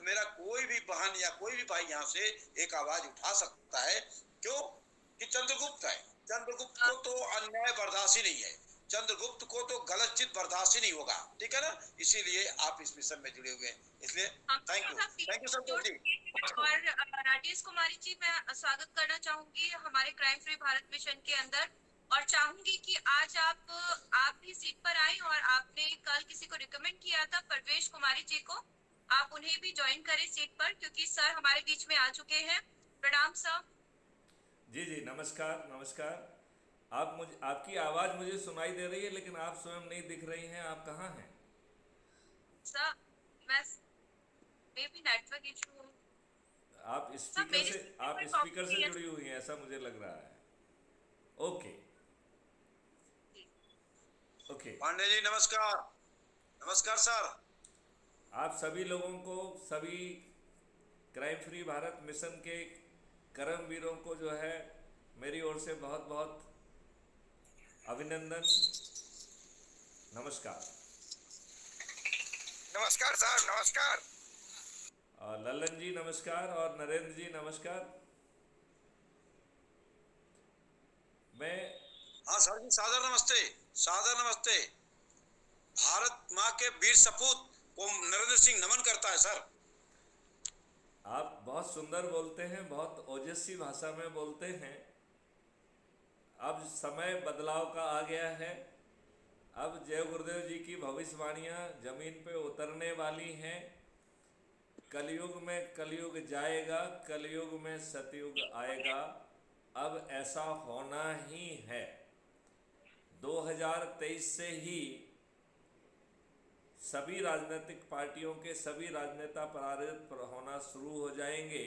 मेरा कोई भी बहन या कोई भी भाई यहाँ से एक आवाज उठा सकता है। क्यों? कि चंद्रगुप्त है। चंद्रगुप्त को तो अन्याय बर्दाश्त ही नहीं है, चंद्रगुप्त को तो गलत चीज बर्दाश्त ही नहीं होगा। ठीक है ना? इसीलिए आप इस मिशन में जुड़े हुए हैं, इसलिए thank you, thank you Santosh ji. और राजेश कुमारी जी, मैं स्वागत करना चाहूंगी हमारे क्राइम फ्री भारत मिशन के अंदर, और चाहूंगी कि आज आप भी सीट पर आए, और आपने कल किसी को रिकमेंड किया था परवेश कुमारी जी को, आप उन्हें भी ज्वाइन करें सीट पर, क्योंकि सर हमारे बीच में आ चुके हैं। प्रणाम सर। जी जी, नमस्कार नमस्कार। आपकी आवाज़ मुझे सुनाई दे रही है, लेकिन आप स्वयं नहीं दिख रही हैं। आप कहाँ हैं? सर मैं मे भी नेटवर्क इशू। आप सर स्पीकर मेरे से सीट आप पर स्पीकर से प्रॉब्लम जुड़ी हुई हैं, ऐसा मुझे लग रहा है। ओके है। ओके। पांडे जी नमस्कार। नमस्कार सर। आप सभी लोगों को, सभी क्राइम फ्री भारत मिशन के कर्मवीरों को जो है मेरी ओर से बहुत बहुत अभिनंदन, नमस्कार। नमस्कार सर, नमस्कार। और लल्लन जी नमस्कार, और नरेंद्र जी नमस्कार। मैं हाँ सर जी, सादर नमस्ते। सादर नमस्ते। भारत माँ के वीर सपूत को नरेंद्र सिंह नमन करता है सर। आप बहुत सुंदर बोलते हैं, बहुत ओजस्वी भाषा में बोलते हैं। अब समय बदलाव का आ गया है। अब जय गुरुदेव जी की भविष्यवाणियाँ जमीन पे उतरने वाली हैं। कलयुग में कलयुग जाएगा, कलयुग में सतयुग आएगा। अब ऐसा होना ही है। 2023 से ही सभी राजनीतिक पार्टियों के सभी राजनेता पराजित होना शुरू हो जाएंगे,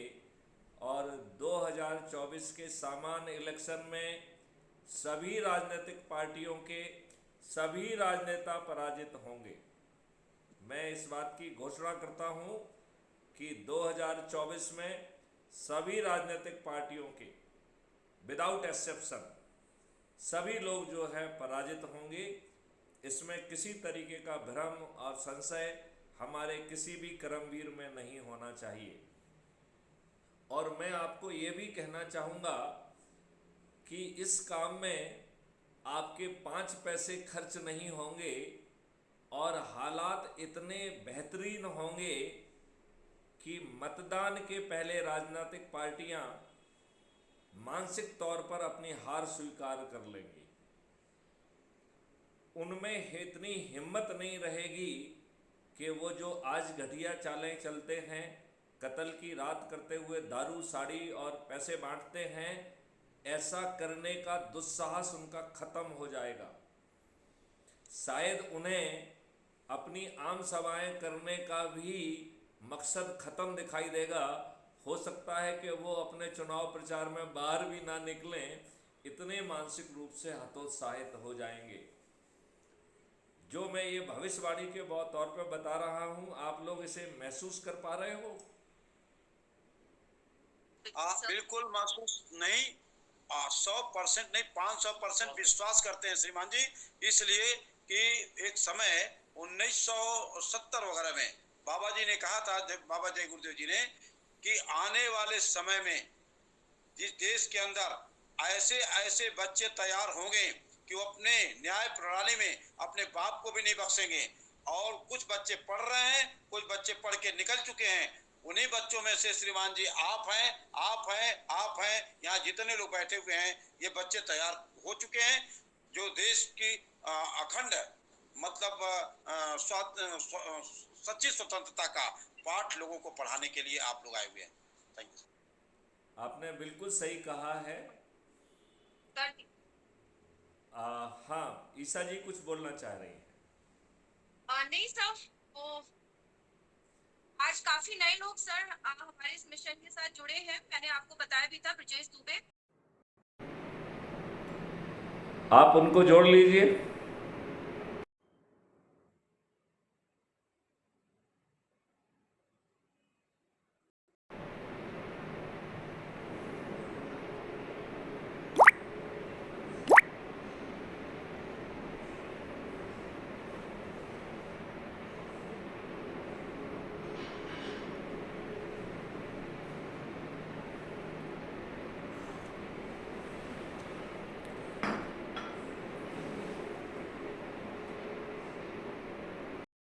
और 2024 के सामान्य इलेक्शन में सभी राजनीतिक पार्टियों के सभी राजनेता पराजित होंगे। मैं इस बात की घोषणा करता हूं कि 2024 में सभी राजनीतिक पार्टियों के विदाउट एक्सेप्शन सभी लोग जो है पराजित होंगे। इसमें किसी तरीके का भ्रम और संशय हमारे किसी भी कर्मवीर में नहीं होना चाहिए। और मैं आपको ये भी कहना चाहूँगा कि इस काम में आपके 5 पैसे खर्च नहीं होंगे, और हालात इतने बेहतरीन होंगे कि मतदान के पहले राजनीतिक पार्टियां मानसिक तौर पर अपनी हार स्वीकार कर लेंगी। उनमें इतनी हिम्मत नहीं रहेगी कि वो जो आज घटिया चालें चलते हैं, कत्ल की रात करते हुए दारू साड़ी और पैसे बांटते हैं, ऐसा करने का दुस्साहस उनका खत्म हो जाएगा। शायद उन्हें अपनी आम सभाएं करने का भी मकसद खत्म दिखाई देगा। हो सकता है कि वो अपने चुनाव प्रचार में बाहर भी ना निकलें, इतने मानसिक रूप से हतोत्साहित हो जाएंगे। जो मैं ये भविष्यवाणी के तौर पर बता रहा हूं, आप लोग इसे महसूस कर पा रहे हो? बिल्कुल महसूस नहीं, 100% नहीं, 500% विश्वास करते हैं श्रीमान जी। इसलिए कि एक समय 1970 वगैरह में बाबा जी ने कहा था, बाबा जय गुरुदेव जी ने, कि आने वाले समय में जिस देश के अंदर ऐसे ऐसे बच्चे तैयार होंगे कि वो अपने न्याय प्रणाली में अपने बाप को भी नहीं बख्शेंगे। और कुछ बच्चे पढ़ रहे हैं, कुछ बच्चे पढ़ के निकल चुके हैं। उन्हीं बच्चों में से श्रीमान जी आप हैं, आप हैं, आप हैं। यहाँ जितने लोग बैठे हुए हैं, ये बच्चे तैयार हो चुके हैं, जो देश की अखंड मतलब सच्ची स्वतंत्रता का पाठ लोगों को पढ़ाने के लिए आप लोग आए हुए हैं। Thank you. आपने बिल्कुल सही कहा है। कर हाँ, ईसा जी कुछ बोलना चाह रही हैं। नहीं सर, वो आज काफी नए लोग सर हमारे इस मिशन के साथ जुड़े हैं। मैंने आपको बताया भी था, ब्रजेश दुबे। आप उनको जोड़ लीजिए।